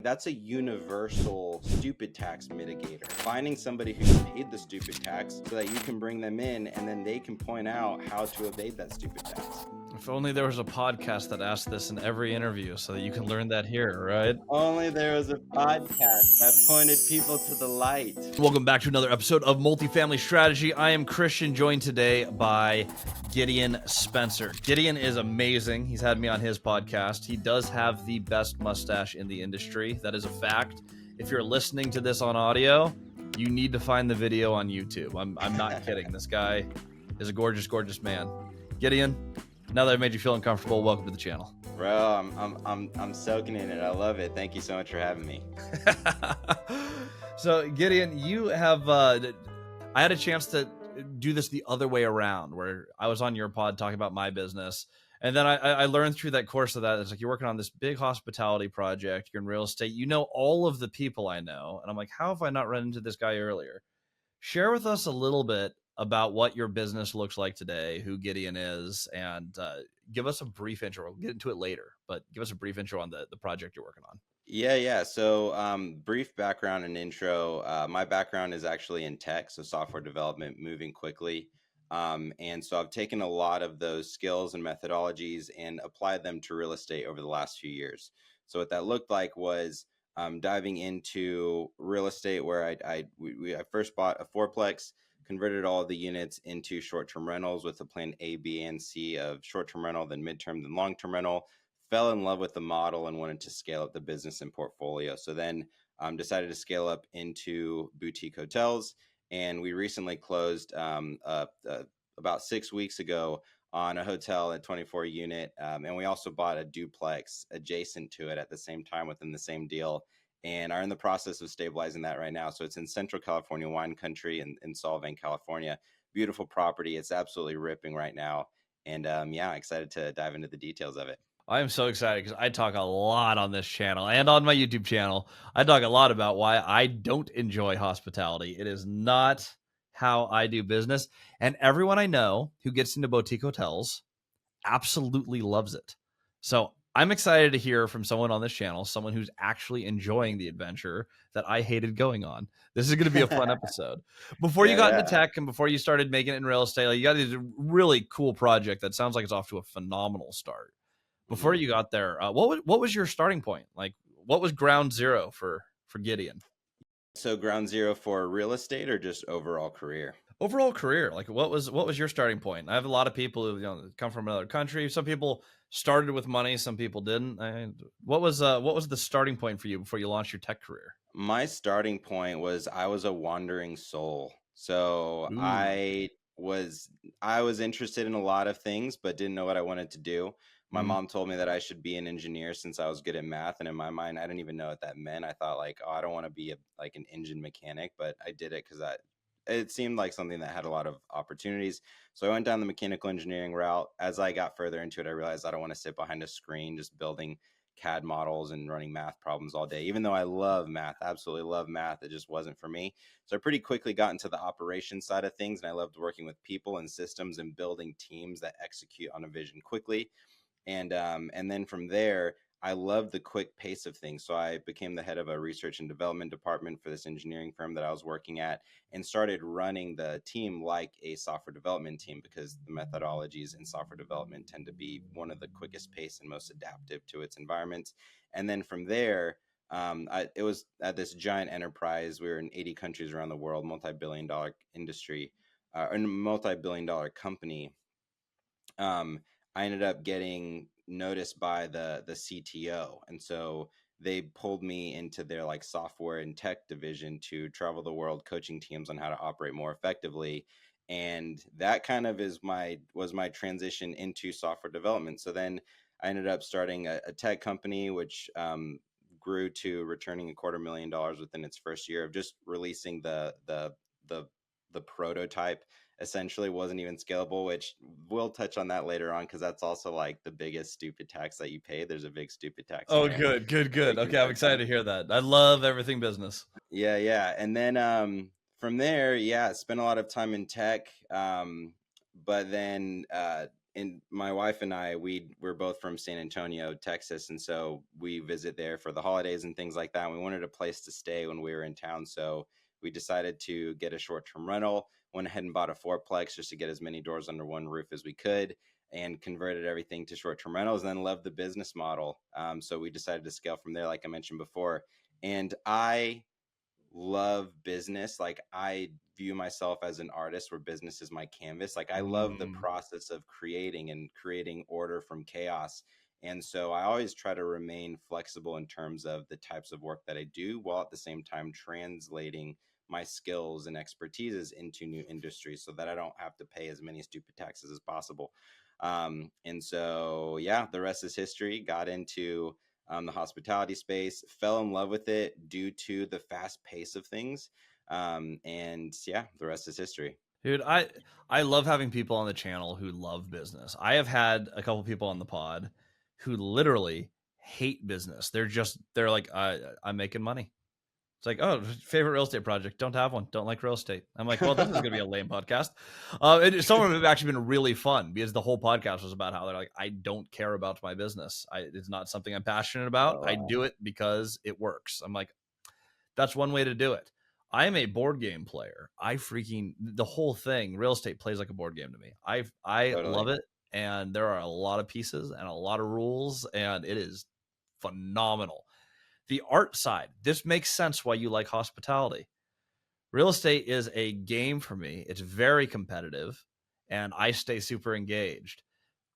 That's a universal stupid tax mitigator. Finding somebody who paid the stupid tax so that you can bring them in and then they can point out how to evade that stupid tax. If only there was a podcast that asked this in every interview so that you can learn that here, right? Only there was a podcast that pointed people to the light. Welcome back to another episode of Multifamily Strategy. I am Christian, joined today by Gideon Spencer. Gideon is amazing. He's had me on his podcast. He does have the best mustache in the industry. That is a fact. If you're listening to this on audio, you need to find the video on YouTube. I'm not kidding. This guy is a gorgeous, gorgeous man. Gideon, now that I've made you feel uncomfortable, welcome to the channel. Bro, I'm soaking in it. I love it. Thank you so much for having me. So Gideon, you have I had a chance to do this the other way around, where I was on your pod talking about my business, and then I learned through that course of that it's like you're working on this big hospitality project, you're in real estate, you know all of the people I know, and I'm like, how have I not run into this guy earlier? Share with us a little bit about what your business looks like today, who Gideon is, and give us a brief intro. We'll get into it later, but give us a brief intro on the project you're working on. Yeah. So brief background and intro. My background is actually in tech, so software development, moving quickly. And so I've taken a lot of those skills and methodologies and applied them to real estate over the last few years. So what that looked like was diving into real estate, where I first bought a fourplex, converted all of the units into short-term rentals with a plan A, B, and C of short-term rental, then midterm, then long-term rental. Fell in love with the model and wanted to scale up the business and portfolio. So then decided to scale up into boutique hotels. And we recently closed about 6 weeks ago on a hotel at 24 unit. And we also bought a duplex adjacent to it at the same time within the same deal, and are in the process of stabilizing that right now. So it's in Central California, wine country, in Solvang, California. Beautiful property. It's absolutely ripping right now. And excited to dive into the details of it. I am so excited because I talk a lot on this channel and on my YouTube channel. I talk a lot about why I don't enjoy hospitality. It is not how I do business. And everyone I know who gets into boutique hotels absolutely loves it. So I'm excited to hear from someone on this channel, someone who's actually enjoying the adventure that I hated going on. This is going to be a fun episode. Before you got into tech and before you started making it in real estate, like, you got this really cool project that sounds like it's off to a phenomenal start. Before you got there, what was your starting point? Like, what was ground zero for Gideon? So ground zero for real estate or just overall career? Overall career, like what was your starting point? I have a lot of people who come from another country. Some people started with money, some people didn't. What was the starting point for you before you launched your tech career? My starting point was I was a wandering soul. So I was interested in a lot of things, but didn't know what I wanted to do. My mom told me that I should be an engineer since I was good at math. And in my mind, I didn't even know what that meant. I thought like, oh, I don't want to be like an engine mechanic, but I did it because it seemed like something that had a lot of opportunities. So I went down the mechanical engineering route. As I got further into it, I realized I don't want to sit behind a screen just building CAD models and running math problems all day. Even though I love math, absolutely love math, it just wasn't for me. So I pretty quickly got into the operations side of things, and I loved working with people and systems and building teams that execute on a vision quickly. And then from there, I loved the quick pace of things. So I became the head of a research and development department for this engineering firm that I was working at, and started running the team like a software development team, because the methodologies in software development tend to be one of the quickest pace and most adaptive to its environments. And then from there, it was at this giant enterprise. We were in 80 countries around the world, multi-billion-dollar industry, or multi-billion-dollar company. I ended up getting noticed by the CTO. And so they pulled me into their like software and tech division to travel the world coaching teams on how to operate more effectively. And that kind of was my transition into software development. So then I ended up starting a tech company, which grew to returning $250,000 within its first year of just releasing the prototype. Essentially wasn't even scalable, which we'll touch on that later on, because that's also like the biggest stupid tax that you pay. There's a big stupid tax. Oh, good. Okay, I'm excited to hear that. I love everything business. Yeah. And then from there, spent a lot of time in tech. But then and my wife and I, we're both from San Antonio, Texas, and so we visit there for the holidays and things like that. And we wanted a place to stay when we were in town, so we decided to get a short-term rental. Went ahead and bought a fourplex just to get as many doors under one roof as we could, and converted everything to short-term rentals. And then loved the business model, so we decided to scale from there, like I mentioned before. And I love business. Like, I view myself as an artist where business is my canvas. Like, I love the Mm. process of creating order from chaos. And so I always try to remain flexible in terms of the types of work that I do, while at the same time translating my skills and expertises into new industries so that I don't have to pay as many stupid taxes as possible. And so, yeah, the rest is history. Got into the hospitality space, fell in love with it due to the fast pace of things. And yeah, the rest is history. Dude, I love having people on the channel who love business. I have had a couple people on the pod who literally hate business. They're like, I'm making money. It's like, oh, favorite real estate project? Don't have one. Don't like real estate. I'm like, well, this is going to be a lame podcast. Some of them have actually been really fun because the whole podcast was about how they're like, I don't care about my business. It's not something I'm passionate about. Oh, I wow. do it because it works. I'm like, that's one way to do it. I'm a board game player. The whole thing, real estate plays like a board game to me. I love Totally. it, and there are a lot of pieces and a lot of rules, and it is phenomenal. The art side, this makes sense why you like hospitality. Real estate is a game for me. It's very competitive, and I stay super engaged.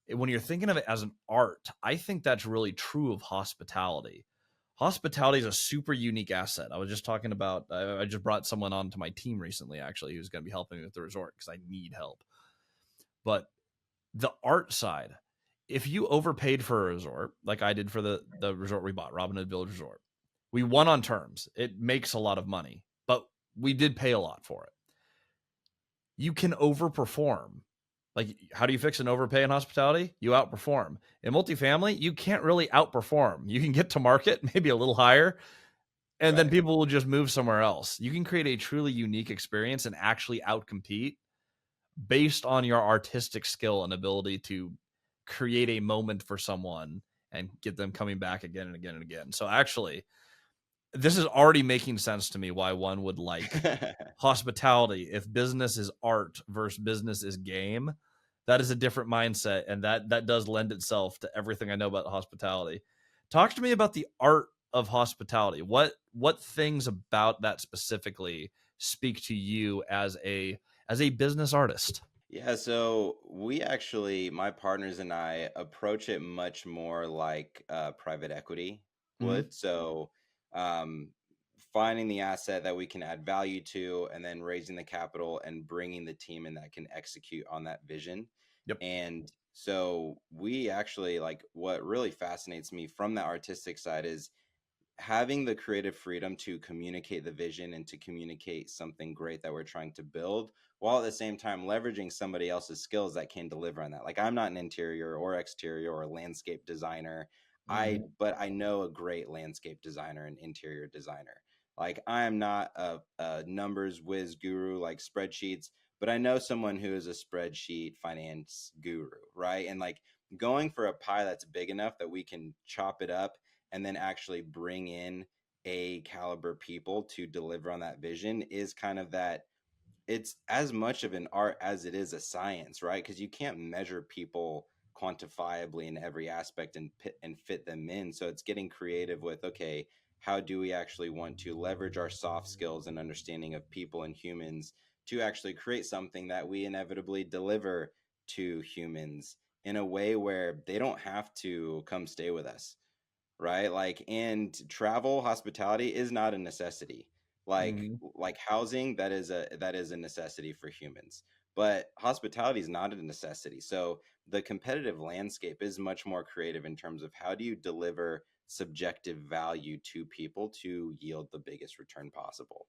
When you're thinking of it as an art, I think that's really true of hospitality. Hospitality is a super unique asset. I was just talking about, I just brought someone onto my team recently, actually, who's going to be helping me with the resort because I need help. But the art side, if you overpaid for a resort, like I did for the resort we bought, Robin Hood Village Resort, we won on terms. It makes a lot of money, but we did pay a lot for it. You can overperform. Like, how do you fix an overpay in hospitality? You outperform. In multifamily, you can't really outperform. You can get to market, maybe a little higher, and then Right. people will just move somewhere else. You can create a truly unique experience and actually outcompete based on your artistic skill and ability to create a moment for someone and get them coming back again and again and again. So actually, this is already making sense to me why one would like hospitality. If business is art versus business is game, that is a different mindset, and that does lend itself to everything I know about hospitality. Talk to me about the art of hospitality. What things about that specifically speak to you as a business artist? Yeah, so we actually, my partners and I, approach it much more like private equity Mm-hmm. would. So, um, finding the asset that we can add value to, and then raising the capital and bringing the team in that can execute on that vision. Yep. And so, we actually, like, what really fascinates me from the artistic side is having the creative freedom to communicate the vision and to communicate something great that we're trying to build, while at the same time leveraging somebody else's skills that can deliver on that. Like, I'm not an interior or exterior or landscape designer. Mm-hmm. But I know a great landscape designer and interior designer. Like, I am not a numbers whiz guru like spreadsheets, but I know someone who is a spreadsheet finance guru, right? And like, going for a pie that's big enough that we can chop it up and then actually bring in A caliber people to deliver on that vision is kind of that. It's as much of an art as it is a science, right? Because you can't measure people quantifiably in every aspect and fit them in. So it's getting creative with, okay, how do we actually want to leverage our soft skills and understanding of people and humans to actually create something that we inevitably deliver to humans in a way where they don't have to come stay with us, right? Like, and travel hospitality is not a necessity. Mm-hmm. Like housing, that is a necessity for humans, but hospitality is not a necessity. So the competitive landscape is much more creative in terms of how do you deliver subjective value to people to yield the biggest return possible.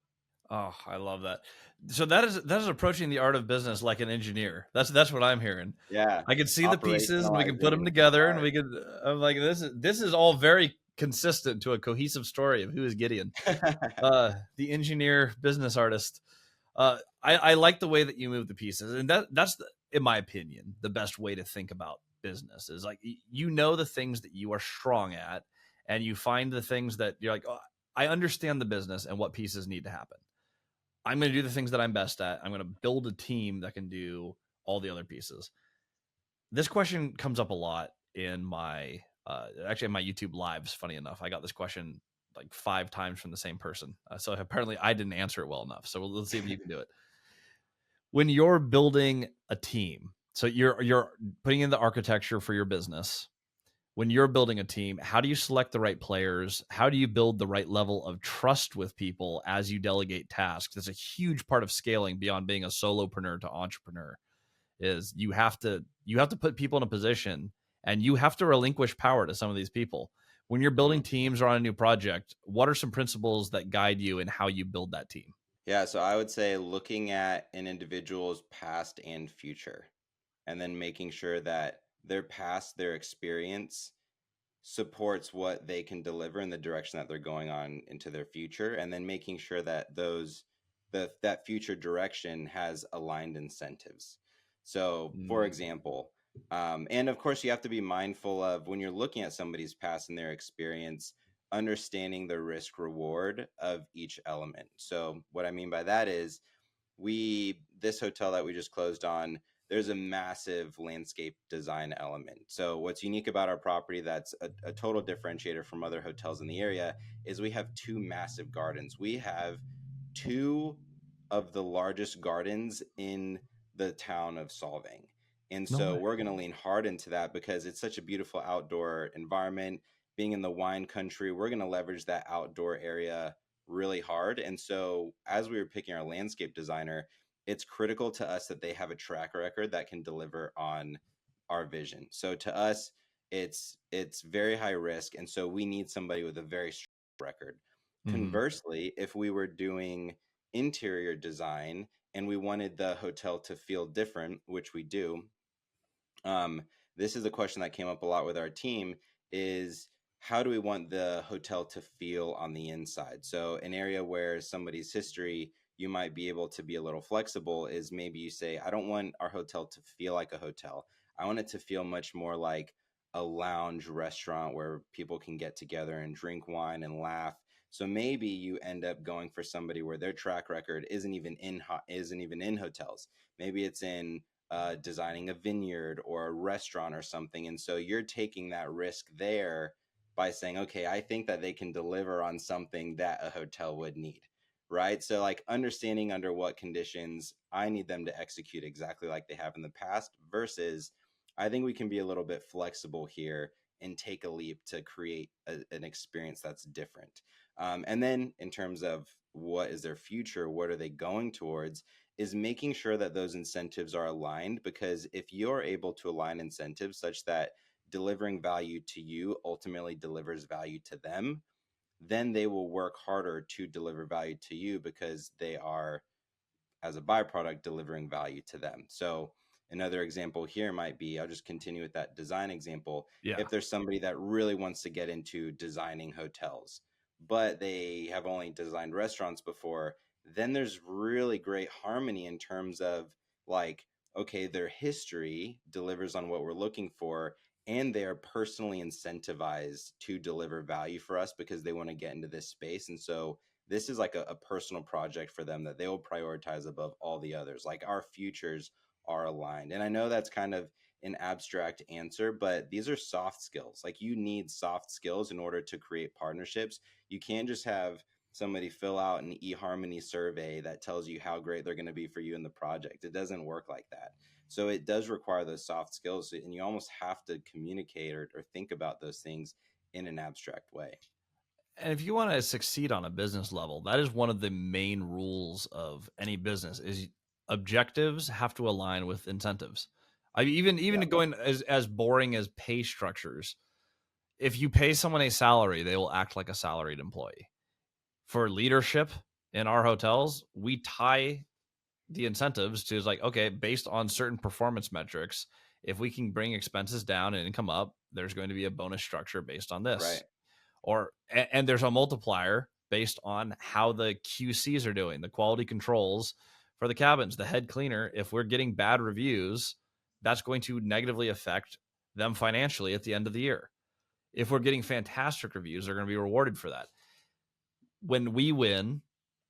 Oh, I love that. So that is approaching the art of business like an engineer. That's what I'm hearing. Yeah, I can see the pieces and we can put them operationalizing the together and art. we could. I'm like, this is all very consistent to a cohesive story of who is Gideon, the engineer business artist. I like the way that you move the pieces, and in my opinion, the best way to think about business is like, you know, the things that you are strong at, and you find the things that you're like, oh, I understand the business and what pieces need to happen. I'm going to do the things that I'm best at. I'm going to build a team that can do all the other pieces. This question comes up a lot in my actually in my YouTube lives. Funny enough, I got this question like 5 times from the same person. So apparently I didn't answer it well enough. So let's see if you can do it. When you're building a team, so you're putting in the architecture for your business. When you're building a team, how do you select the right players? How do you build the right level of trust with people as you delegate tasks? That's a huge part of scaling beyond being a solopreneur to entrepreneur. Is you have to put people in a position, and you have to relinquish power to some of these people. When you're building Mhm. teams or on a new project, what are some principles that guide you in how you build that team? Yeah, so I would say looking at an individual's past and future, and then making sure that their past, their experience supports what they can deliver in the direction that they're going on into their future, and then making sure that that future direction has aligned incentives. So for Mm, example, and of course you have to be mindful of when you're looking at somebody's past and their experience, understanding the risk reward of each element. So what I mean by that is, we this hotel that we just closed on, there's a massive landscape design element. So what's unique about our property that's a total differentiator from other hotels in the area is we have two massive gardens. We have two of the largest gardens in the town of Solvang. And no so way. we're going to lean hard into that because it's such a beautiful outdoor environment. Being in the wine country, we're going to leverage that outdoor area really hard. And so as we were picking our landscape designer, it's critical to us that they have a track record that can deliver on our vision. So to us, it's very high risk, and so we need somebody with a very strong record. Hmm. Conversely, if we were doing interior design and we wanted the hotel to feel different, which we do, um, this is a question that came up a lot with our team, is how do we want the hotel to feel on the inside? So an area where somebody's history, you might be able to be a little flexible, is maybe you say, I don't want our hotel to feel like a hotel. I want it to feel much more like a lounge restaurant where people can get together and drink wine and laugh. So maybe you end up going for somebody where their track record isn't even in hotels. Maybe it's in designing a vineyard or a restaurant or something. And so you're taking that risk there by saying, okay, I think that they can deliver on something that a hotel would need. Right. So, like, understanding under what conditions I need them to execute exactly like they have in the past, versus I think we can be a little bit flexible here and take a leap to create an experience that's different. And then, in terms of what is their future, what are they going towards, is making sure that those incentives are aligned. Because if you're able to align incentives such that delivering value to you ultimately delivers value to them, then they will work harder to deliver value to you because they are, as a byproduct, delivering value to them. So another example here might be, I'll just continue with that design example. Yeah. If there's somebody that really wants to get into designing hotels, but they have only designed restaurants before, then there's really great harmony in terms of, like, okay, their history delivers on what we're looking for, and they are personally incentivized to deliver value for us because they want to get into this space. And so this is like a personal project for them that they will prioritize above all the others. Like, our futures are aligned. And I know that's kind of an abstract answer, but these are soft skills. Like, you need soft skills in order to create partnerships. You can't just have somebody fill out an eHarmony survey that tells you how great they're going to be for you in the project. It doesn't work like that. So it does require those soft skills, and you almost have to communicate or think about those things in an abstract way. And if you want to succeed on a business level, that is one of the main rules of any business is objectives have to align with incentives. I even Yeah. going as boring as pay structures. If you pay someone a salary, they will act like a salaried employee. For leadership in our hotels, we tie the incentives to, is like, okay, based on certain performance metrics, if we can bring expenses down and income up, there's going to be a bonus structure based on Right. this. Or and there's a multiplier based on how the QCs are doing, the quality controls for the cabins, the head cleaner. If we're getting bad reviews, that's going to negatively affect them financially at the end of the year. If we're getting fantastic reviews, they're going to be rewarded for that. When we win,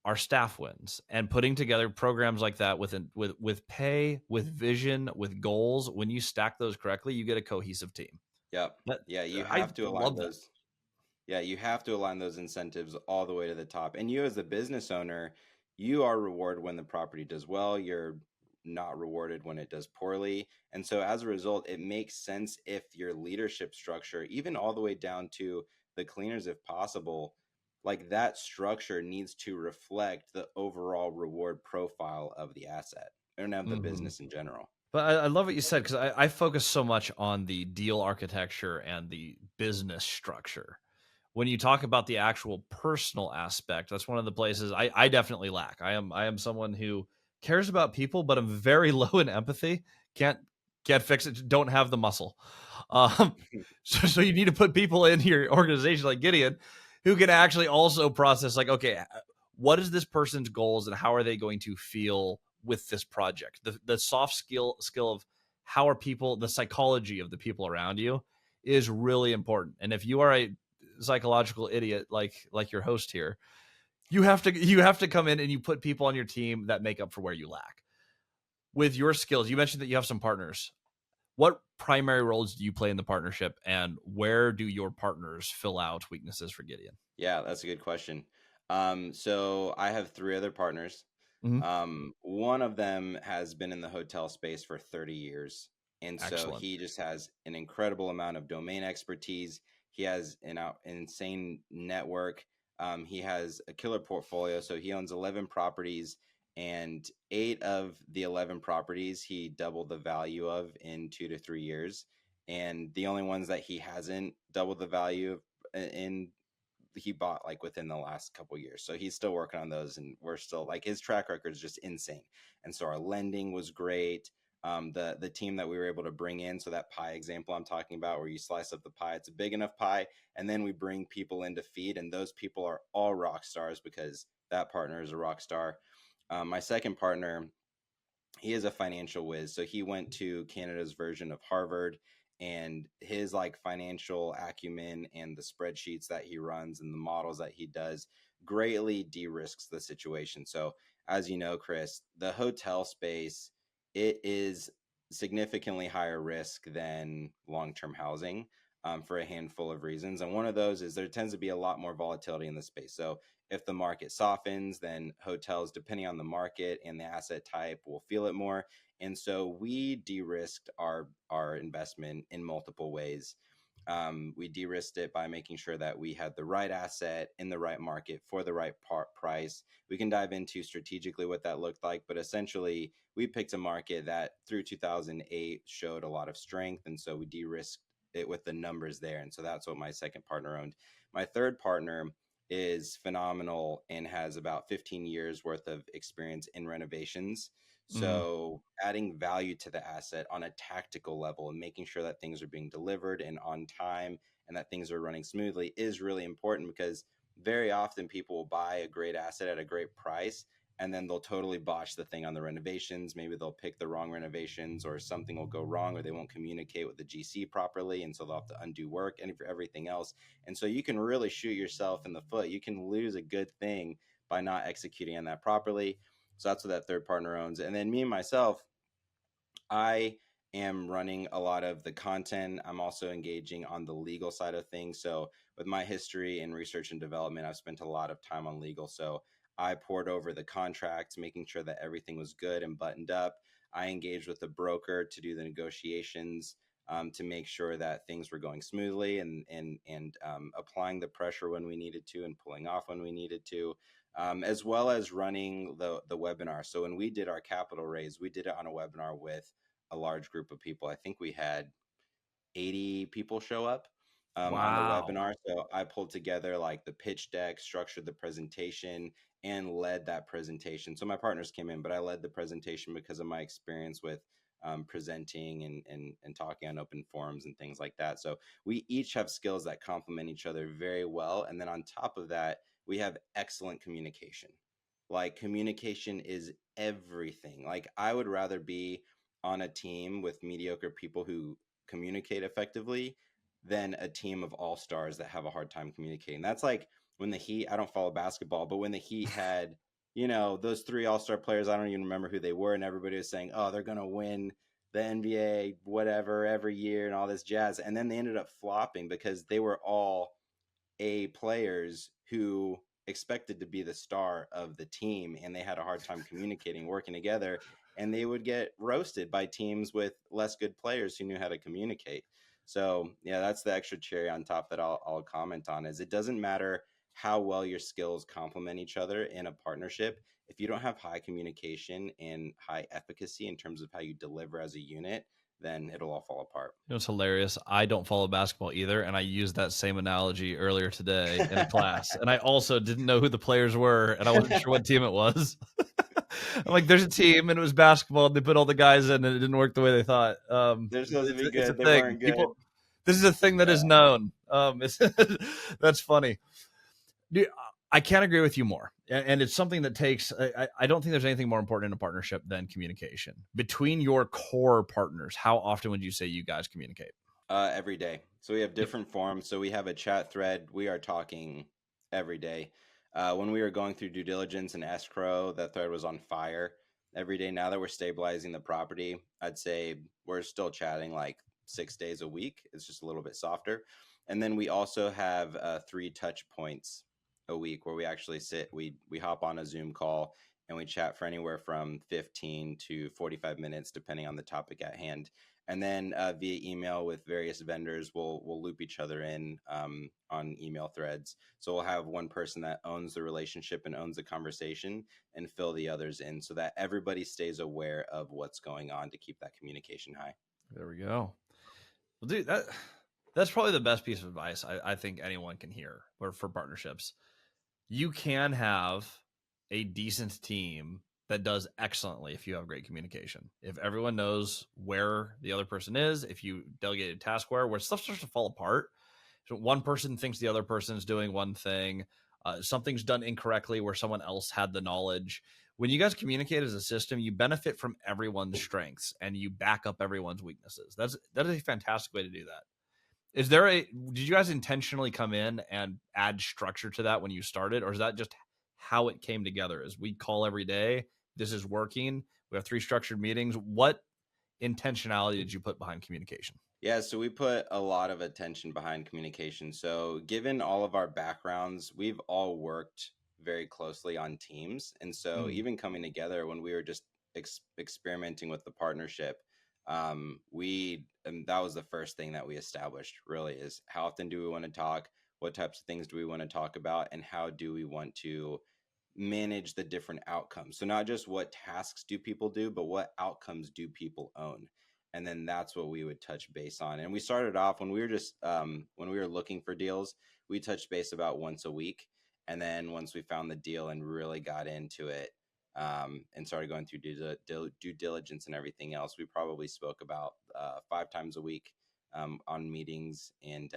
our staff wins. And putting together programs like that with pay, with vision, with goals, when you stack those correctly, you get a cohesive team. Yep. That, Yeah, you I have to align love that. those. Yeah, you have to align those incentives all the way to the top. And you, as a business owner, you are rewarded when the property does well. You're not rewarded when it does poorly. And so, as a result, it makes sense if your leadership structure, even all the way down to the cleaners, if possible, like that structure needs to reflect the overall reward profile of the asset and of the Mhm. business in general. But I love what you said because I focus so much on the deal architecture and the business structure. When you talk about the actual personal aspect, that's one of the places I definitely lack. I am someone who cares about people, but I'm very low in empathy. Can't can't fix it. Don't have the muscle. Um, so you need to put people in your organization like Gideon who can actually also process like, okay, what is this person's goals and how are they going to feel with this project? The soft skill of how are people, the psychology of the people around you is really important. And if you are a psychological idiot like your host here, you have to come in and you put people on your team that make up for where you lack. With your skills, you mentioned that you have some partners. What primary roles do you play in the partnership, and where do your partners fill out weaknesses for Gideon? Yeah, that's a good question. So I have three other partners. Mhm. One of them has been in the hotel space for 30 years. And so Excellent. he just has an incredible amount of domain expertise. He has an insane network. He has a killer portfolio. So he owns 11 properties, and eight of the 11 properties he doubled the value of in 2 to 3 years. And the only ones that he hasn't doubled the value of in he bought like within the last couple years. So he's still working on those, and we're still like his track record is just insane. And so our lending was great. The team that we were able to bring in, so that pie example I'm talking about, where you slice up the pie, it's a big enough pie, and then we bring people in to feed, and those people are all rock stars because that partner is a rock star. My second partner, he is a financial whiz. So he went to Canada's version of Harvard, and his like financial acumen and the spreadsheets that he runs and the models that he does greatly de-risks the situation. So as you know, Chris, the hotel space, it is significantly higher risk than long-term housing, for a handful of reasons. And one of those is there tends to be a lot more volatility in the space. So if the market softens, then hotels, depending on the market and the asset type, will feel it more. And so we de-risked our investment in multiple ways. We de-risked it by making sure that we had the right asset in the right market for the right price. We can dive into strategically what that looked like, but essentially we picked a market that through 2008 showed a lot of strength, and so we de-risked it with the numbers there. And so that's what my second partner owned. My third partner is phenomenal and has about 15 years worth of experience in renovations. Mhm. So, adding value to the asset on a tactical level and making sure that things are being delivered and on time and that things are running smoothly is really important, because very often people will buy a great asset at a great price and then they'll totally botch the thing on the renovations. Maybe they'll pick the wrong renovations, or something will go wrong, or they won't communicate with the GC properly. And so they'll have to undo work and for everything else. And so you can really shoot yourself in the foot. You can lose a good thing by not executing on that properly. So that's what that third partner owns. And then me and myself, I am running a lot of the content. I'm also engaging on the legal side of things. So, with my history in research and development, I've spent a lot of time on legal. So, I poured over the contracts, making sure that everything was good and buttoned up. I engaged with the broker to do the negotiations, to make sure that things were going smoothly, and applying the pressure when we needed to and pulling off when we needed to. As well as running the webinar. So when we did our capital raise, we did it on a webinar with a large group of people. I think we had 80 people show up, on the Wow. webinar. So I pulled together like the pitch deck, structured the presentation, and led that presentation. So my partners came in, but I led the presentation because of my experience with, presenting and talking on open forums and things like that. So we each have skills that complement each other very well. And then on top of that, we have excellent communication. Like communication is everything. Like I would rather be on a team with mediocre people who communicate effectively than a team of all stars that have a hard time communicating. That's like when the Heat, I don't follow basketball, but when the Heat had, those three all-star players, I don't even remember who they were, and everybody was saying, oh, they're going to win the NBA, whatever, every year and all this jazz. And then they ended up flopping because they were all A players who expected to be the star of the team, and they had a hard time communicating, working together, and they would get roasted by teams with less good players who knew how to communicate. So yeah, that's the extra cherry on top that I'll comment on is it doesn't matter how well your skills complement each other in a partnership. If you don't have high communication and high efficacy in terms of how you deliver as a unit, then it'll all fall apart. It's hilarious. I don't follow basketball either, and I used that same analogy earlier today in a class. And I also didn't know who the players were, and I wasn't sure what team it was. I'm like, there's a team, and it was basketball, and they put all the guys in, and it didn't work the way they thought. They're supposed to be It's a good. They thing. weren't good. People, this is a thing that is Yeah. known. That's funny. Dude, I can't agree with you more. And it's something that takes, I don't think there's anything more important in a partnership than communication. Between your core partners, how often would you say you guys communicate? Every day. So we have different forms. So we have a chat thread. We are talking every day. When we were going through due diligence and escrow, that thread was on fire every day. Now that we're stabilizing the property, I'd say we're still chatting like 6 days a week. It's just a little bit softer. And then we also have 3 touch points a week where we actually sit, we hop on a Zoom call and we chat for anywhere from 15 to 45 minutes, depending on the topic at hand. And then via email with various vendors, we'll loop each other in on email threads. So we'll have one person that owns the relationship and owns the conversation and fill the others in so that everybody stays aware of what's going on to keep that communication high. There we go. Well, dude, that's probably the best piece of advice I think anyone can hear for partnerships. You can have a decent team that does excellently if you have great communication. If everyone knows where the other person is, if you delegate a task where stuff starts to fall apart, so one person thinks the other person is doing one thing, something's done incorrectly where someone else had the knowledge. When you guys communicate as a system, you benefit from everyone's strengths and you back up everyone's weaknesses. That is a fantastic way to do that. Did you guys intentionally come in and add structure to that when you started, or is that just how it came together? Is we call every day, this is working, we have 3 structured meetings. What intentionality did you put behind communication? Yeah, so we put a lot of attention behind communication. So, given all of our backgrounds, we've all worked very closely on teams. And so, Mm. even coming together when we were just experimenting with the partnership, and that was the first thing that we established really is how often do we want to talk? What types of things do we want to talk about? And how do we want to manage the different outcomes? So not just what tasks do people do, but what outcomes do people own? And then that's what we would touch base on. And we started off when we were just when we were looking for deals, we touched base about once a week. And then once we found the deal and really got into it and started going through due diligence and everything else, we probably spoke about 5 times a week on meetings. And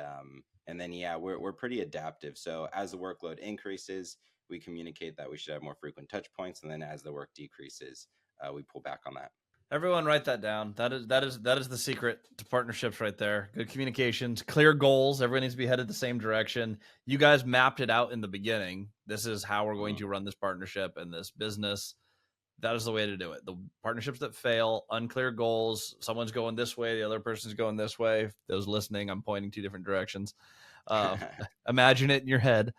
then yeah, we're pretty adaptive. So as the workload increases, we communicate that we should have more frequent touch points, and then as the work decreases, we pull back on that. Everyone write that down. That is the secret to partnerships right there. Good communications, clear goals. Everyone needs to be headed the same direction. You guys mapped it out in the beginning. This is how we're going to run this partnership and this business. That is the way to do it. The partnerships that fail, unclear goals, someone's going this way, the other person's going this way. Those listening, I'm pointing 2 different directions. Imagine it in your head.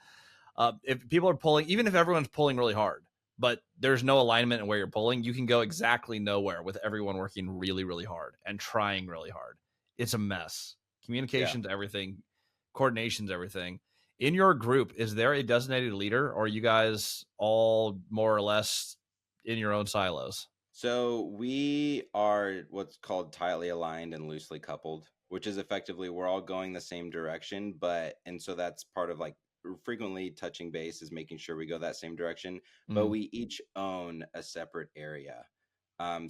If people are pulling, even if everyone's pulling really hard, but there's no alignment in where you're pulling, you can go exactly nowhere with everyone working really, really hard and trying really hard. It's a mess. Communication's everything. Coordination's everything. In your group, is there a designated leader, or are you guys all more or less in your own silos? So we are what's called tightly aligned and loosely coupled, which is effectively we're all going the same direction, and so that's part of like frequently touching base is making sure we go that same direction, but Mm. we each own a separate area.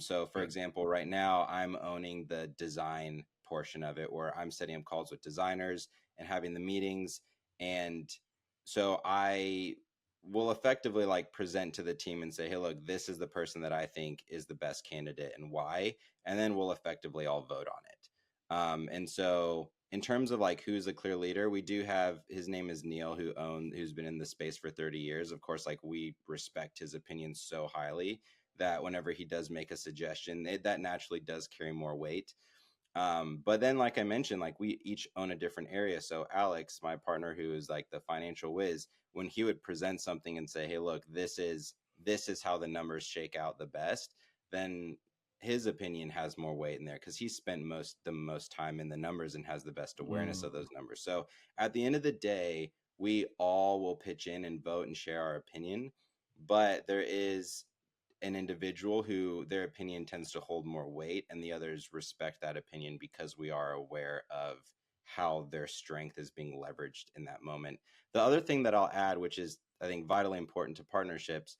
So for Good. example, right now I'm owning the design portion of it where I'm setting up calls with designers and having the meetings. And so we'll effectively like present to the team and say, hey, look, this is the person that I think is the best candidate and why. And then we'll effectively all vote on it. And so in terms of like who's a clear leader, we do have, his name is Neil, who's been in the space for 30 years. Of course, like we respect his opinion so highly that whenever he does make a suggestion, that naturally does carry more weight. But then, like I mentioned, like we each own a different area. So Alex, my partner, who is like the financial whiz, when he would present something and say, "Hey, look, this is how the numbers shake out the best," then his opinion has more weight in there because he spent the most time in the numbers and has the best awareness of Mm. those numbers. So at the end of the day, we all will pitch in and vote and share our opinion, but there is an individual who their opinion tends to hold more weight and the others respect that opinion because we are aware of how their strength is being leveraged in that moment. The other thing that I'll add, which is I think vitally important to partnerships,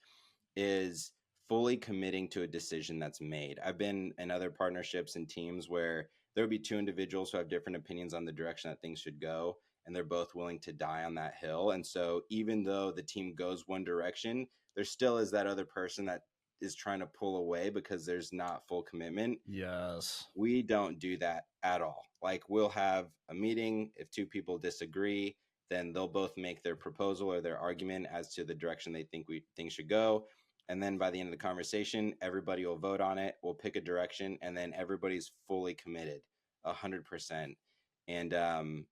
is fully committing to a decision that's made. I've been in other partnerships and teams where there would be two individuals who have different opinions on the direction that things should go, and they're both willing to die on that hill. And so even though the team goes one direction, there still is that other person that is trying to pull away because there's not full commitment. Yes. We don't do that at all. Like we'll have a meeting. If two people disagree, then they'll both make their proposal or their argument as to the direction they think things should go. And then by the end of the conversation, everybody will vote on it. We'll pick a direction, and then everybody's fully committed, 100%. And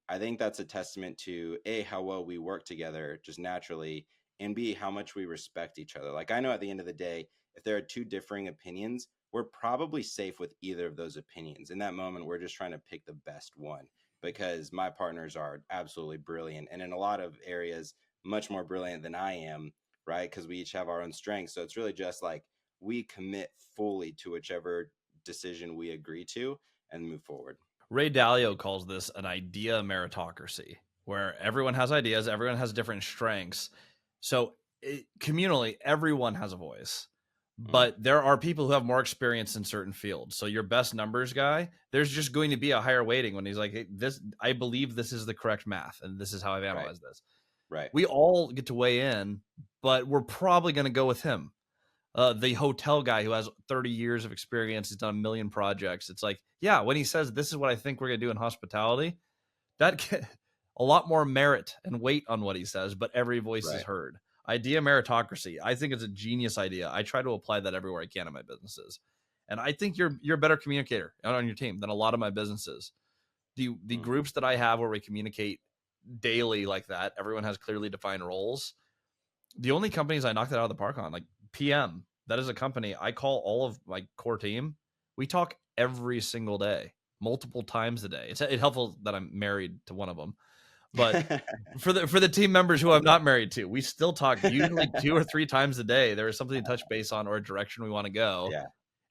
I think that's a testament to A, how well we work together just naturally, and B, how much we respect each other. Like I know at the end of the day, if there are two differing opinions, we're probably safe with either of those opinions. In that moment, we're just trying to pick the best one because my partners are absolutely brilliant. And in a lot of areas, much more brilliant than I am, right? Because we each have our own strengths. So it's really just like we commit fully to whichever decision we agree to and move forward. Ray Dalio calls this an idea meritocracy, where everyone has ideas, everyone has different strengths. So communally, everyone has a voice, Mm, but there are people who have more experience in certain fields. So your best numbers guy, there's just going to be a higher weighting when he's like, hey, this, I believe this is the correct math, and this is how I've right, analyzed this. right, We all get to weigh in, but we're probably going to go with him. The hotel guy who has 30 years of experience, he's done a million projects. It's like, yeah, when he says this is what I think we're going to do in hospitality, that get a lot more merit and weight on what he says, but every voice is right. heard. Idea meritocracy. I think it's a genius idea. I try to apply that everywhere I can in my businesses. And I think you're a better communicator on your team than a lot of my businesses. The Mm. groups that I have where we communicate daily like that, everyone has clearly defined roles. The only companies I knocked it out of the park on, like PM, that is a company I call all of my core team. We talk every single day, multiple times a day. It's helpful that I'm married to one of them, but for the team members who I'm not married to, we still talk usually 2 or 3 times a day. There is something to touch base on or a direction we want to go, Yeah.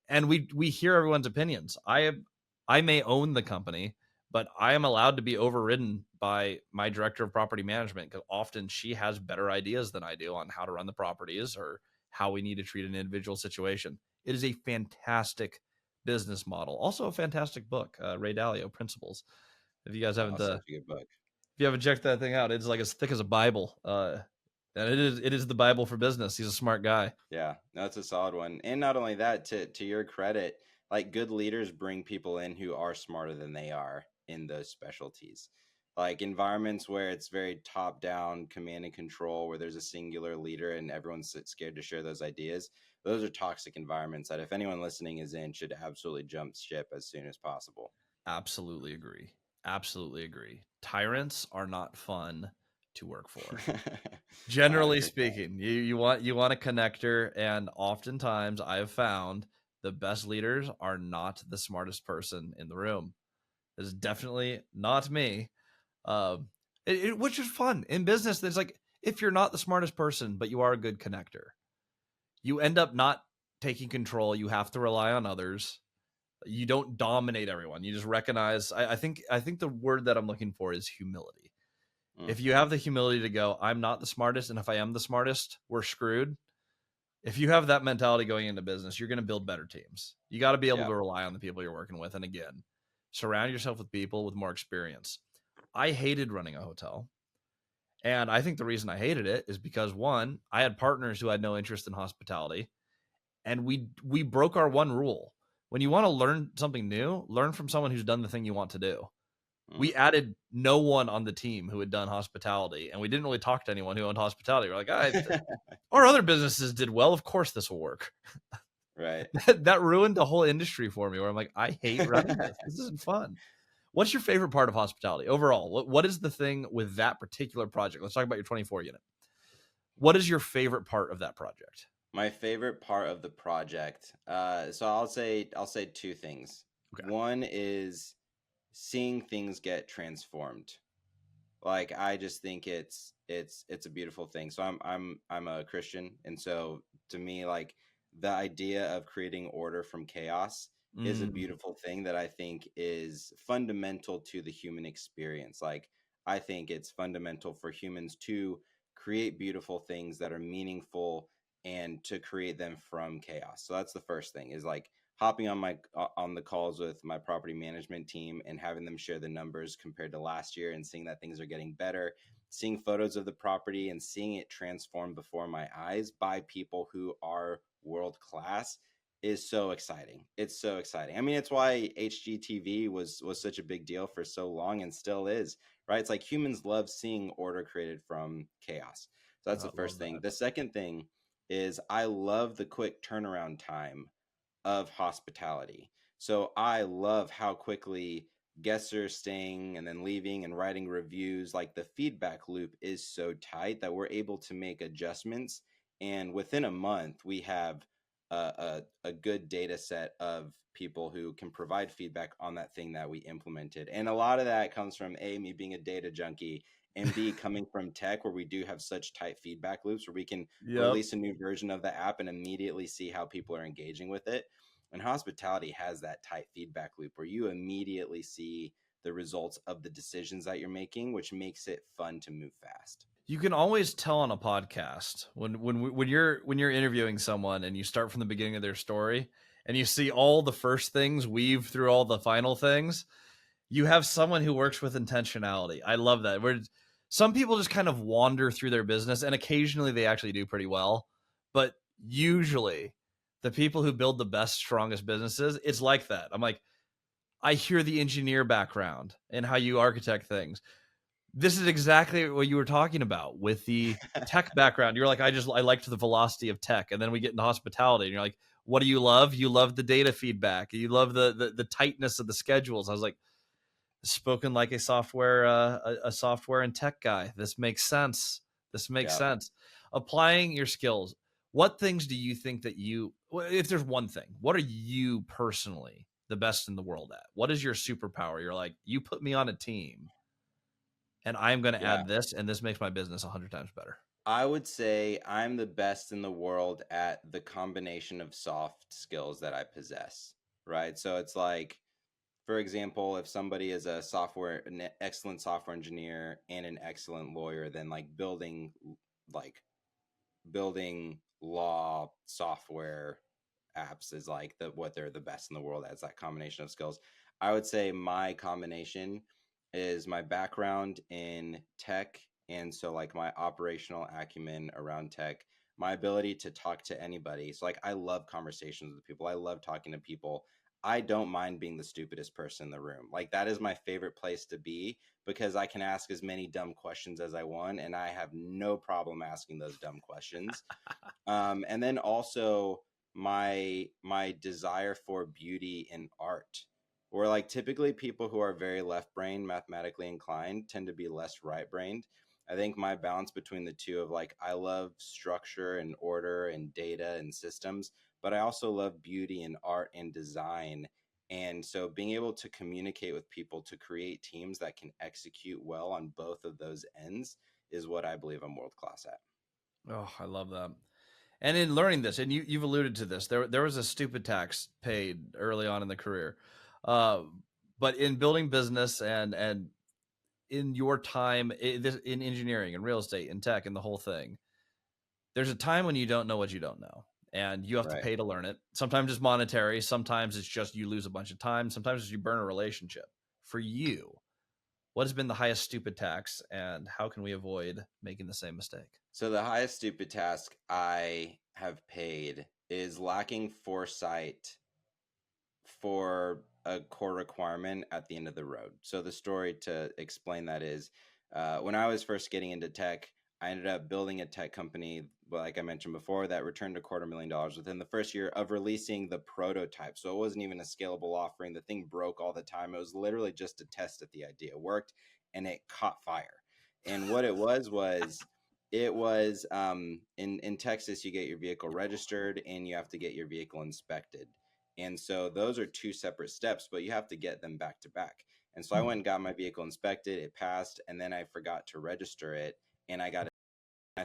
and we hear everyone's opinions. I may own the company, but I am allowed to be overridden by my director of property management because often she has better ideas than I do on how to run the properties or how we need to treat an individual situation. It is a fantastic business model. Also a fantastic book, Ray Dalio Principles. If you guys Oh, haven't such a good book. if you haven't checked that thing out, it's like as thick as a Bible. And it is the Bible for business. He's a smart guy. Yeah, no, it's a solid one. And not only that, to your credit, like good leaders bring people in who are smarter than they are in those specialties. Like environments where it's very top down command and control, where there's a singular leader and everyone's scared to share those ideas. Those are toxic environments that if anyone listening is in, should absolutely jump ship as soon as possible. Absolutely agree. Absolutely agree. Tyrants are not fun to work for. Generally 100%. speaking, you want a connector, and oftentimes I have found the best leaders are not the smartest person in the room. It's definitely not me. Which is fun in business. There's like if you're not the smartest person, but you are a good connector, you end up not taking control. You have to rely on others. You don't dominate everyone. You just recognize. I think the word that I'm looking for is humility. Mm, If you have the humility to go, I'm not the smartest, and if I am the smartest, we're screwed. If you have that mentality going into business, you're going to build better teams. You got to be able yeah. to rely on the people you're working with. And again, surround yourself with people with more experience. I hated running a hotel. And I think the reason I hated it is because one, I had partners who had no interest in hospitality, and we broke our one rule. When you want to learn something new, learn from someone who's done the thing you want to do. We Mm. added no one on the team who had done hospitality, and we didn't really talk to anyone who owned hospitality. We're like, our other businesses did well. Of course, this will work. Right. That ruined the whole industry for me. Where I'm like, I hate running this. This isn't fun. What's your favorite part of hospitality overall? What is the thing with that particular project? Let's talk about your 24 unit. What is your favorite part of that project? My favorite part of the project. So I'll say two things. Okay. One is seeing things get transformed. Like I just think it's a beautiful thing. So I'm a Christian, and so to me, like the idea of creating order from chaos is a Mm, beautiful thing that I think is fundamental to the human experience. Like I think it's fundamental for humans to create beautiful things that are meaningful and to create them from chaos. So that's the first thing, is like hopping on my on the calls with my property management team and having them share the numbers compared to last year and seeing that things are getting better, seeing photos of the property and seeing it transform before my eyes by people who are world class is so exciting. It's so exciting. I mean, it's why HGTV was such a big deal for so long and still is, right? It's like humans love seeing order created from chaos. So that's I the first love thing. that. The second thing is I love the quick turnaround time of hospitality. So I love how quickly guests are staying and then leaving and writing reviews. Like the feedback loop is so tight that we're able to make adjustments. And within a month, we have a good data set of people who can provide feedback on that thing that we implemented. And a lot of that comes from A, me being a data junkie, and B, coming from tech, where we do have such tight feedback loops where we can Yep. release a new version of the app and immediately see how people are engaging with it. And hospitality has that tight feedback loop where you immediately see the results of the decisions that you're making, which makes it fun to move fast. You can always tell on a podcast when you're interviewing someone and you start from the beginning of their story and you see all the first things weave through all the final things. You have someone who works with intentionality. I love that. Where some people just kind of wander through their business, and occasionally they actually do pretty well, but usually the people who build the best, strongest businesses, it's like that. I'm like, I hear the engineer background and how you architect things. This is exactly what you were talking about with the tech background. You're like, I liked the velocity of tech. And then we get into hospitality and you're like, what do you love? You love the data feedback. You love the tightness of the schedules. I was like, spoken like a software and tech guy. This makes sense. This makes Yeah. sense. Applying your skills. What things do you think that if there's one thing, what are you personally the best in the world at? What is your superpower? You're like, you put me on a team and I'm going to Yeah. add this, and this makes my business 100 times better. I would say I'm the best in the world at the combination of soft skills that I possess, right? So it's like, for example, if somebody is an excellent software engineer and an excellent lawyer, then like building law software apps is like what they're the best in the world as, that combination of skills. I would say my combination is my background in tech, and so like my operational acumen around tech, my ability to talk to anybody. So like I love conversations with people. I love talking to people. I don't mind being the stupidest person in the room. Like that is my favorite place to be because I can ask as many dumb questions as I want and I have no problem asking those dumb questions. And then also my desire for beauty in art, where like typically people who are very left brain mathematically inclined tend to be less right brained. I think my balance between the two of like I love structure and order and data and systems, but I also love beauty and art and design. And so being able to communicate with people to create teams that can execute well on both of those ends is what I believe I'm world class at. Oh, I love that. And in learning this, and you've alluded to this, there was a stupid tax paid early on in the career, uh, but in building business and in your time in engineering and real estate and tech and the whole thing, there's a time when you don't know what you don't know, and you have to Right. pay to learn it. Sometimes it's monetary, sometimes it's just you lose a bunch of time, sometimes it's you burn a relationship. For you, what has been the highest stupid tax, and how can we avoid making the same mistake? So the highest stupid task I have paid is lacking foresight for a core requirement at the end of the road. So the story to explain that is, when I was first getting into tech, I ended up building a tech company, like I mentioned before, that returned $250,000 within the first year of releasing the prototype. So it wasn't even a scalable offering. The thing broke all the time. It was literally just a test that the idea worked, and it caught fire. And what it was in Texas, you get your vehicle registered and you have to get your vehicle inspected. And so those are two separate steps, but you have to get them back to back. And so I went and got my vehicle inspected, it passed, and then I forgot to register it. And I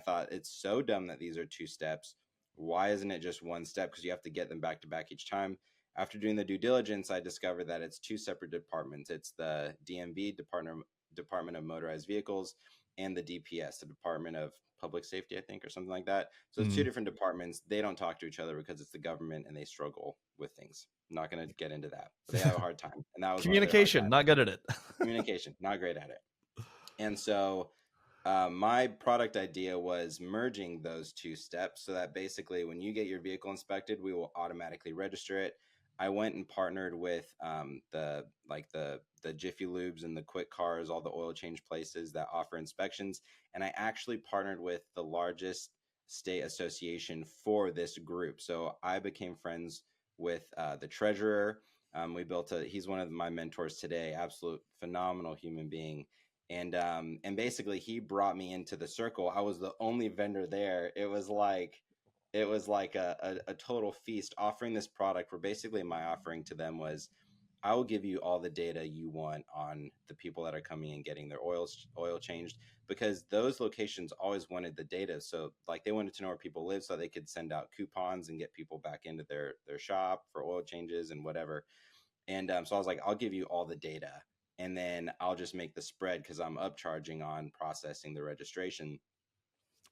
thought it's so dumb that these are two steps. Why isn't it just one step? Because you have to get them back to back each time. After doing the due diligence, I discovered that it's two separate departments. It's the DMV, Department of Motorized Vehicles, and the DPS, the Department of Public Safety, I think, or something like that. So it's two different departments. They don't talk to each other because it's the government and they struggle with things. I'm not going to get into that, but they have a hard time. And that was one of their hard Communication, times. not good at it. Communication, not great at it. And so my product idea was merging those two steps so that basically when you get your vehicle inspected, we will automatically register it. I went and partnered with the Jiffy Lubes and the Quick Cars, all the oil change places that offer inspections, and I actually partnered with the largest state association for this group. So I became friends with the treasurer. He's one of my mentors today, absolute phenomenal human being, and basically he brought me into the circle. I was the only vendor there. It was like a total feast offering this product, where basically my offering to them was, I will give you all the data you want on the people that are coming and getting their oil changed, because those locations always wanted the data. So like they wanted to know where people live so they could send out coupons and get people back into their shop for oil changes and whatever. And so I was like, I'll give you all the data, and then I'll just make the spread because I'm upcharging on processing the registration.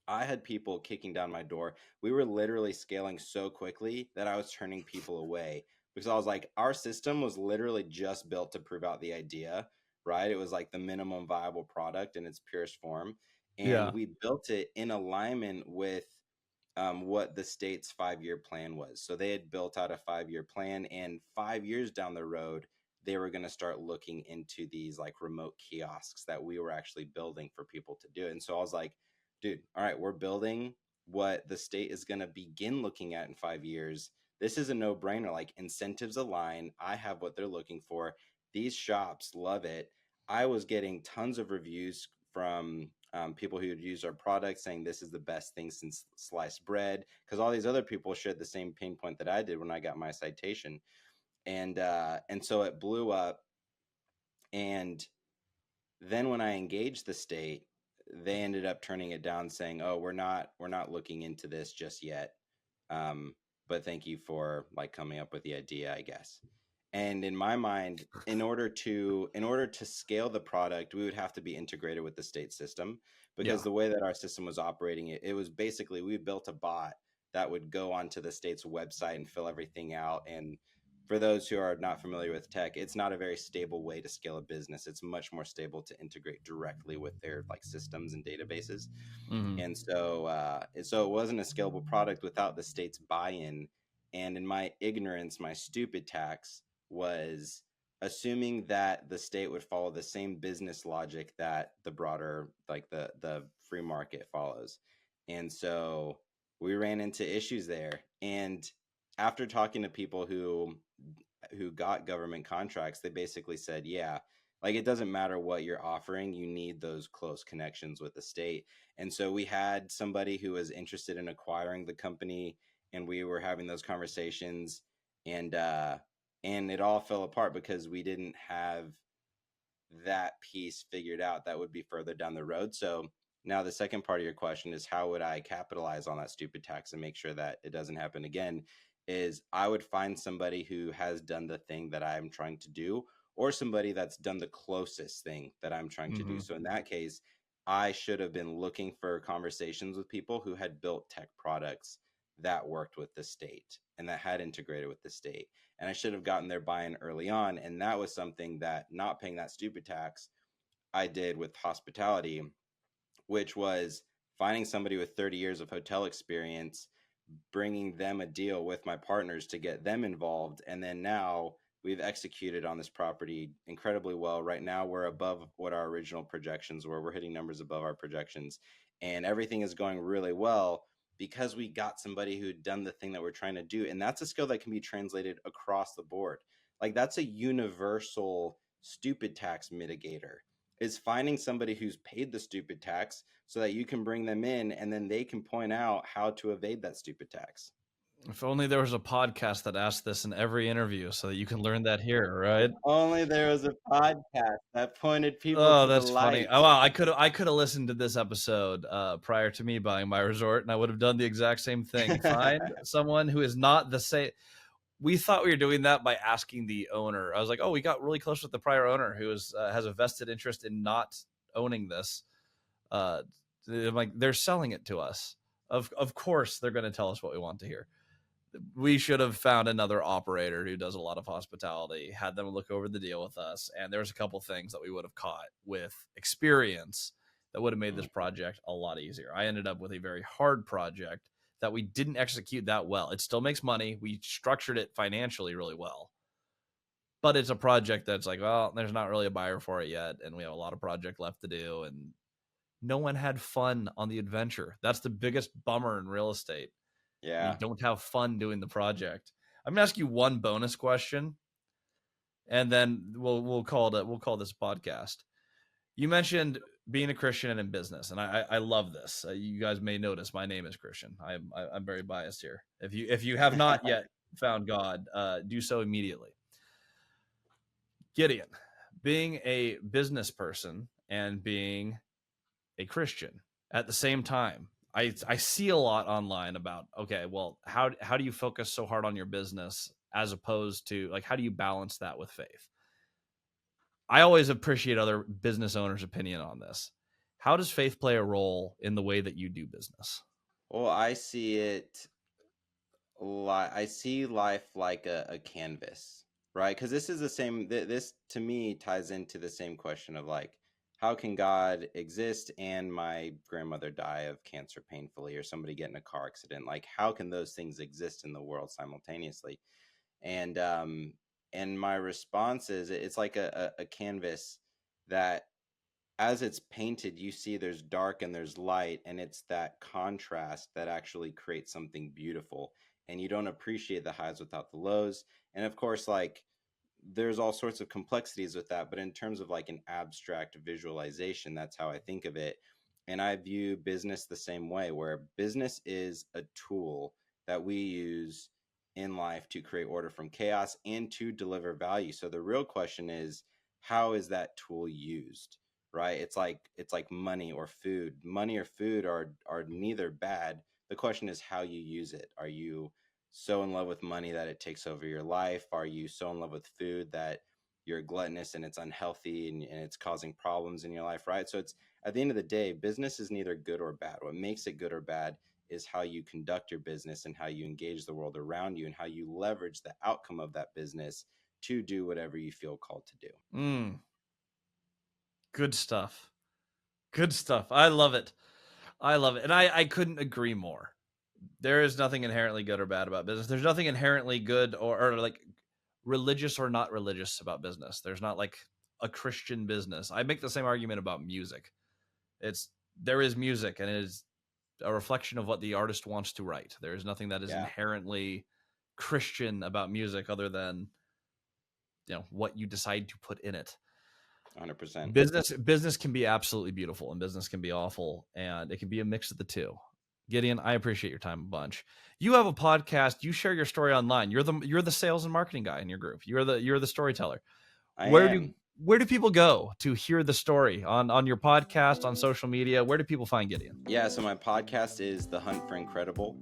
I had people kicking down my door. We were literally scaling so quickly that I was turning people away, because I was like, our system was literally just built to prove out the idea, right? It was like the minimum viable product in its purest form. And Yeah. we built it in alignment with what the state's 5-year plan was. So they had built out a 5-year plan, and 5 years down the road, they were going to start looking into these like remote kiosks that we were actually building for people to do. And so I was like, dude, all right, we're building what the state is going to begin looking at in 5 years. This is a no brainer. Like, incentives align. I have what they're looking for. These shops love it. I was getting tons of reviews from people who had used our product saying this is the best thing since sliced bread, because all these other people shared the same pain point that I did when I got my citation. And so it blew up. And then when I engaged the state, they ended up turning it down, saying, "Oh, we're not looking into this just yet. But thank you for like coming up with the idea, I guess." And in my mind, in order to scale the product, we would have to be integrated with the state system, because Yeah. the way that our system was operating, it was basically, we built a bot that would go onto the state's website and fill everything out. And for those who are not familiar with tech, it's not a very stable way to scale a business. It's much more stable to integrate directly with their like systems and databases. Hmm. And so it wasn't a scalable product without the state's buy-in. And in my ignorance, my stupid tax was assuming that the state would follow the same business logic that the broader, like the free market follows. And so we ran into issues there. And after talking to people who got government contracts, they basically said, yeah, like it doesn't matter what you're offering, you need those close connections with the state. And so we had somebody who was interested in acquiring the company, and we were having those conversations, and it all fell apart because we didn't have that piece figured out. That would be further down the road. So now the second part of your question is, how would I capitalize on that stupid tax and make sure that it doesn't happen again? Is I would find somebody who has done the thing that I'm trying to do, or somebody that's done the closest thing that I'm trying to do. Hmm. So in that case, I should have been looking for conversations with people who had built tech products that worked with the state and that had integrated with the state. And I should have gotten their buy-in early on. And that was something that, not paying that stupid tax, I did with hospitality, which was finding somebody with 30 years of hotel experience, bringing them a deal with my partners to get them involved. And then now we've executed on this property incredibly well. Right now, we're above what our original projections were. We're hitting numbers above our projections, and everything is going really well because we got somebody who'd done the thing that we're trying to do. And that's a skill that can be translated across the board. Like, that's a universal stupid tax mitigator, is finding somebody who's paid the stupid tax so that you can bring them in and then they can point out how to evade that stupid tax. If only there was a podcast that asked this in every interview so that you can learn that here, right? If only there was a podcast that pointed people Oh, to the that's funny. light. Oh, wow, I could have listened to this episode prior to me buying my resort, and I would have done the exact same thing. Find someone who is not the same. We thought we were doing that by asking the owner. I was like, oh, we got really close with the prior owner who has a vested interest in not owning this. I'm like, they're selling it to us. Of course, they're going to tell us what we want to hear. We should have found another operator who does a lot of hospitality, had them look over the deal with us. And there's a couple things that we would have caught with experience that would have made this project a lot easier. I ended up with a very hard project that we didn't execute that well. It still makes money. We structured it financially really well, but it's a project that's like, well, there's not really a buyer for it yet. And we have a lot of project left to do. And no one had fun on the adventure. That's the biggest bummer in real estate. Yeah. You don't have fun doing the project. I'm gonna ask you one bonus question, and then we'll call this podcast. You mentioned being a Christian and in business, and I love this. You guys may notice my name is Christian. I'm very biased here. If you have not yet found God, do so immediately. Gideon, being a business person and being a Christian at the same time, I see a lot online about, okay, well, how do you focus so hard on your business as opposed to, like, how do you balance that with faith? I always appreciate other business owners' opinion on this. How does faith play a role in the way that you do business? Well, I see life like a canvas, right? Because this is the same, this to me ties into the same question of, like, how can God exist and my grandmother die of cancer painfully, or somebody get in a car accident? Like, how can those things exist in the world simultaneously? And my response is, it's like a canvas that, as it's painted, you see there's dark and there's light, and it's that contrast that actually creates something beautiful. And you don't appreciate the highs without the lows. And of course, like, there's all sorts of complexities with that, but in terms of like an abstract visualization, that's how I think of it. And I view business the same way, where business is a tool that we use in life to create order from chaos and to deliver value. So the real question is, how is that tool used? Right? It's like money or food. Money or food are neither bad. The question is how you use it. Are you so in love with money that it takes over your life? Are you so in love with food that you're gluttonous and it's unhealthy, and it's causing problems in your life, right? So it's, at the end of the day, business is neither good or bad. What makes it good or bad is how you conduct your business and how you engage the world around you and how you leverage the outcome of that business to do whatever you feel called to do. Good stuff. Good stuff. I love it. And I couldn't agree more. There is nothing inherently good or bad about business. There's nothing inherently good or like religious or not religious about business. There's not like a Christian business. I make the same argument about music. There is music, and it is a reflection of what the artist wants to write. There is nothing that is inherently Christian about music other than, what you decide to put in it. 100%. Business can be absolutely beautiful, and business can be awful, and it can be a mix of the two. Gideon, I appreciate your time a bunch. You have a podcast. You share your story online. You're the sales and marketing guy in your group. You're the storyteller. Where do people go to hear the story on your podcast, on social media? Where do people find Gideon? Yeah, so my podcast is The Hunt for Incredible,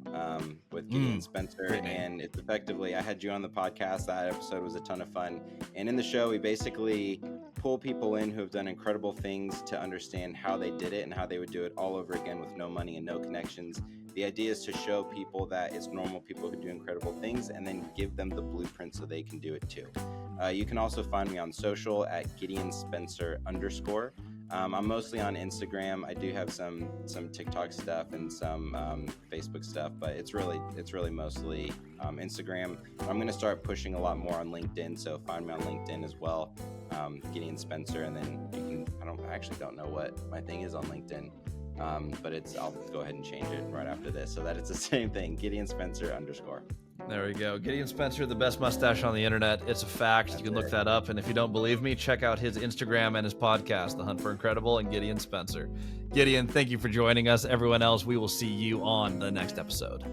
with Gideon Spencer, and it's effectively, I had you on the podcast. That episode was a ton of fun, and in the show, we basically pull people in who have done incredible things to understand how they did it and how they would do it all over again with no money and no connections. The idea is to show people that it's normal people who do incredible things, and then give them the blueprint so they can do it too. You can also find me on social at Gideon Spencer _. I'm mostly on Instagram. I do have some TikTok stuff and some Facebook stuff, but it's really mostly Instagram. I'm going to start pushing a lot more on LinkedIn, so find me on LinkedIn as well, Gideon Spencer, and then you can. I actually don't know what my thing is on LinkedIn, but I'll go ahead and change it right after this so that it's the same thing, Gideon Spencer _. There we go. Gideon Spencer, the best mustache on the internet. It's a fact. You can look that up. And if you don't believe me, check out his Instagram and his podcast, The Hunt for Incredible, and Gideon Spencer. Gideon, thank you for joining us. Everyone else, we will see you on the next episode.